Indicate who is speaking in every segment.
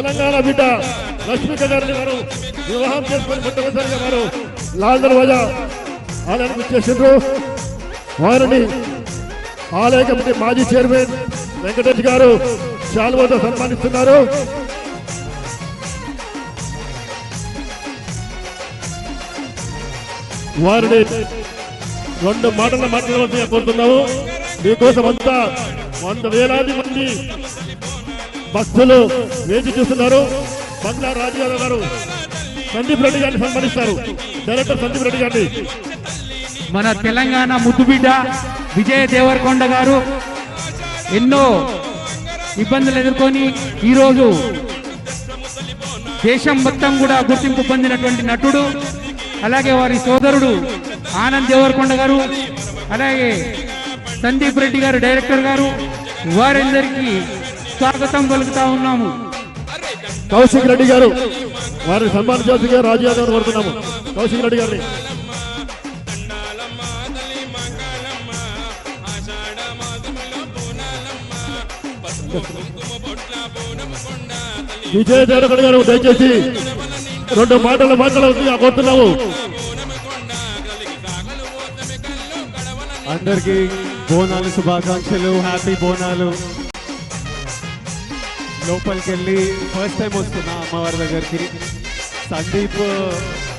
Speaker 1: తెలంగాణ బిడ్డ లక్ష్మిక గారిని వారు వివాహం చేసుకొని మొట్టమొదటిసారిగా వారు లాల్ దర్వాజా ఆలయానికి వచ్చేసిండ్రు. వారిని ఆలయ కమిటీ మాజీ చైర్మన్ వెంకటేష్ గారు శాలువాతో సన్మానిస్తున్నారు. వారిని 2 మాటలు మాట్లాడవలసిందిగా కోరుతున్నాము. మీకోసం అంతా 100 వేలాది మంది భక్తులు వేచి చూస్తున్నారు. బంగ్లా రాజుగారు గారు సందీప్ రెడ్డి గారిని సన్మానిస్తారు. డైరెక్టర్ సందీప్ రెడ్డి గారిని.
Speaker 2: మన తెలంగాణ ముద్దుబిడ్డ విజయ దేవరకొండ గారు ఎన్నో ఇబ్బందులు ఎదుర్కొని ఈరోజు దేశం మొత్తం కూడా గుర్తింపు పొందినటువంటి నటుడు. అలాగే వారి సోదరుడు ఆనంద్ దేవరకొండ గారు, అలాగే సందీప్ రెడ్డి గారు డైరెక్టర్ గారు, వారందరికీ స్వాగతం పలుకుతా ఉన్నాము.
Speaker 1: కౌశిక్ రెడ్డి గారు వారిని సన్మానించాల్సిందిగా రాజు యాదవ్ కోరుతున్నాము. కౌశిక్ రెడ్డి గారిని. విజయ దేవరకొండ గారు దయచేసి 2 మాటలు మాట్లాడవలసిందిగా కోరుతున్నాము.
Speaker 3: అందరికీ బోనాలు శుభాకాంక్షలు. హ్యాపీ బోనాలు. లోపలికి వెళ్ళి ఫస్ట్ టైం వస్తున్నా అమ్మవారి దగ్గరికి. సందీప్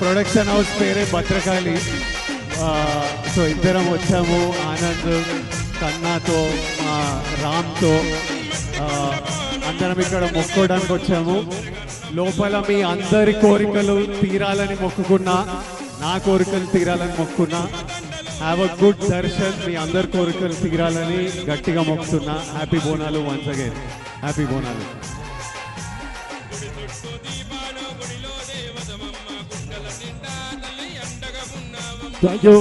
Speaker 3: ప్రొడక్షన్ హౌస్ పేరే భద్రకాళి. సో ఇద్దరం వచ్చాము. ఆనంద్ కన్నాతో మా రామ్తో అందరం ఇక్కడ మొక్కోవడానికి వచ్చాము. లోపల మీ అందరి కోరికలు తీరాలని మొక్కుకున్నా, నా కోరికలు తీరాలని మొక్కున్నా. Have a good darshan. మీ అందరి కోరికలు తీరాలని గట్టిగా మొక్కుతున్నా. Happy Bonalu once again. Happy Bonalu.
Speaker 1: Thank you.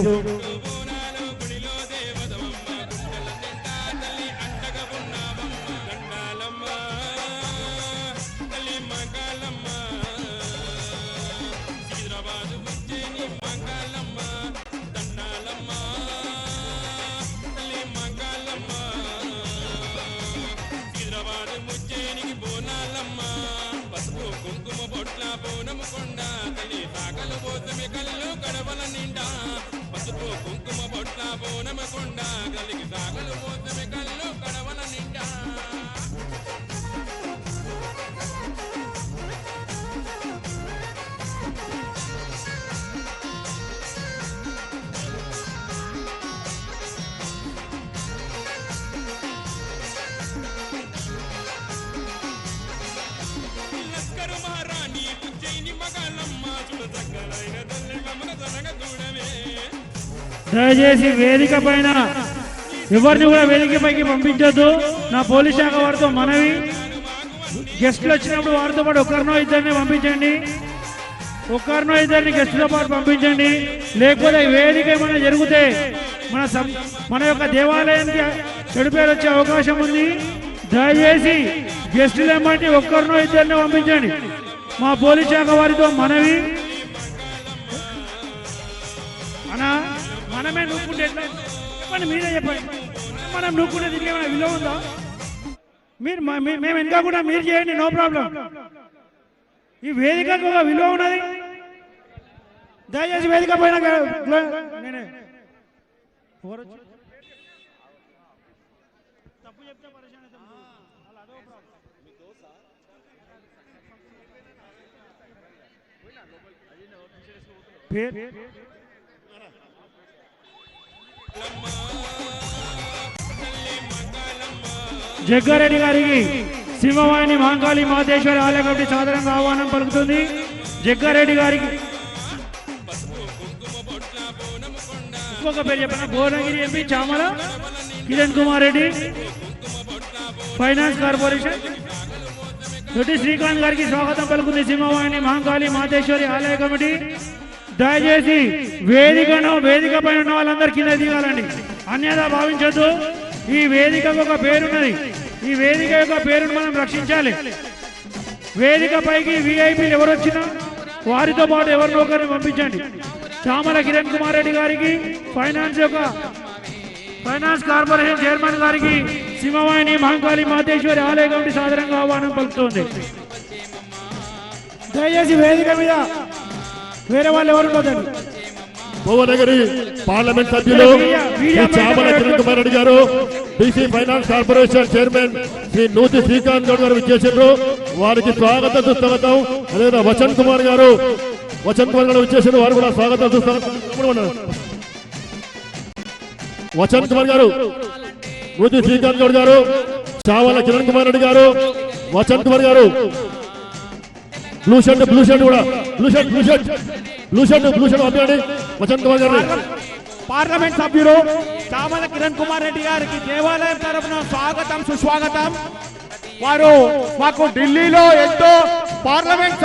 Speaker 4: దయచేసి వేదిక పైన ఎవరిని కూడా వేదిక పైకి పంపించొద్దు. నా పోలీస్ శాఖ వారితో మనవి. గెస్టులు వచ్చినప్పుడు వారితో పాటు ఒకరినో ఇద్దరిని పంపించండి. ఒకరినో ఇద్దరిని గెస్టులతో పాటు పంపించండి. లేకపోతే వేదిక ఏమైనా జరిగితే మన యొక్క దేవాలయానికి చెడు పేరు వచ్చే అవకాశం ఉంది. దయచేసి గెస్టులు ఏమంటే ఒక్కరినో ఇద్దరిని పంపించండి. మా పోలీస్ శాఖ వారితో మనవి. అనా మనమే నూక్కుంటే ఎట్లా చెప్పండి, మీరే చెప్పండి. మనం నూక్కుంటే దీనికి ఏమైనా విలువ ఉందా? మీరు మేము ఇంకా కూడా మీరు చేయండి, నో ప్రాబ్లం. ఈ వేదికకు ఒక విలువ ఉన్నది. దయచేసి వేదిక పైన నేనే తప్పు చెప్తే జగ్గారెడ్డి గారికి సింహవాహిని మహంకాళి మహేశ్వరి ఆలయ కమిటీ సాధారణంగా ఆహ్వానం పలుకుతుంది. జగ్గారెడ్డి గారికి ఇంకొక పేరు చెప్పిన Bhuvanagiri MP Chamala Kiran Kumar Reddy, finance corporation. దొడ్డి శ్రీకాంత్ గారికి స్వాగతం పలుకుంది సింహవాహిని మహంకాళి మహేశ్వరి ఆలయ కమిటీ. దయచేసి వేదిక పైన ఉన్న వాళ్ళందరూ కింద దిగాలండి, అన్యదా భావించొద్దు. ఈ వేదికకు ఒక పేరున్నది. ఈ వేదిక యొక్క పేరును మనం రక్షించాలి. వేదిక పైకి విఐపీలు ఎవరు వచ్చినా వారితో పాటు ఎవరినో ఒకరిని పంపించండి. చామల కిరణ్ కుమార్ రెడ్డి గారికి, ఫైనాన్స్ కార్పొరేషన్ చైర్మన్ గారికి సింహవాహిని మహంకాళి మహేశ్వరి ఆలయ కమిటీ సాధారణంగా ఆహ్వానం పలుకుతోంది. దయచేసి వేదిక మీద వేరే వాళ్ళు ఎవరు ఉండదండి.
Speaker 1: భువనగిరి పార్లమెంట్ సభ్యులు శ్రీ చామల కిరణ్ కుమార్ రెడ్డి గారు, BC finance corporation chairman Shri Nuthi Srikanth Goud గారు విచ్చేసారు. వారికి స్వాగతం సుస్వాగతం. అదేవిధంగా వచన్ కుమార్ గారు విచ్చేసారు. వారు కూడా స్వాగతం సుస్వాగతం. వచన్ కుమార్ గారు, నూతి శ్రీకాంత్ గౌడ్ గారు, చామల కిరణ్ కుమార్ రెడ్డి గారు, వచన్ కుమార్ గారు, బ్లూ షర్ట్ కూడా బ్లూ షర్ట్ పంపించండి. వచన్ కుమార్ గారు
Speaker 5: పార్లమెంట్ సభ్యులు చామల కిరణ్ కుమార్ రెడ్డి గారికి దేవాలయం తరఫున స్వాగతం సుస్వాగతం. వారు మాకు ఢిల్లీలో ఎంతో పార్లమెంట్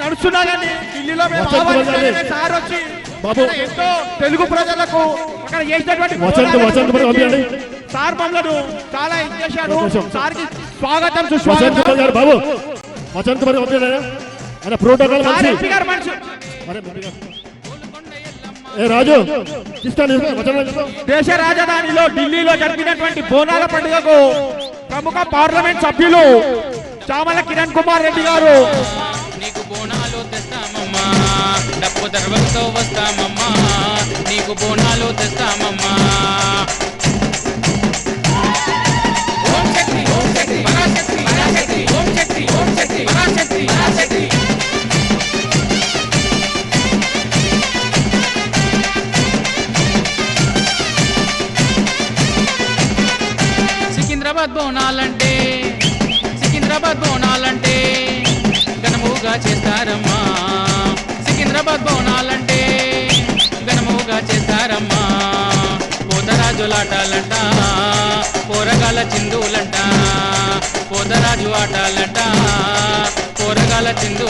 Speaker 5: నడుస్తున్నారని ఢిల్లీలో మేము ఆహ్వానించాలని సార్ వచ్చి ఎంతో తెలుగు ప్రజలకు అక్కడ చేసినటువంటి సార్ మమ్మల్ని చాలా ఇచ్చేశారు. సార్కి స్వాగతం సుస్వాగతం.
Speaker 1: బాబు వచన్ కుమార్ ఆయన ప్రోటోకాల్ రాజు
Speaker 5: దేశ రాజధానిలో ఢిల్లీలో జరిగినటువంటి బోనాల పండుగకు ప్రముఖ పార్లమెంట్ సభ్యులు చామల కిరణ్ కుమార్ రెడ్డి గారు
Speaker 6: నీకు బోనాలు తెస్తామమ్మా, డప్పు దర్వలతో వస్తామమ్మా, నీకు బోనాలు తెస్తామమ్మా. ఓం శక్తి ఓం శక్తి పరాశక్తి పరాశక్తి ఓం శక్తి ఓం శక్తి పరాశక్తి పరాశక్తి. సికింద్రాబాద్ బోనాలంటే ఘనముగా చేస్తారమ్మా. సికింద్రాబాద్ బోనాలంటే ఘనముగా చేస్తారమ్మా. పోతరాజులాటాలంట, పోరగాల చిందులంట, పోతరాజు ఆటాలంట, పోరగాల చిందు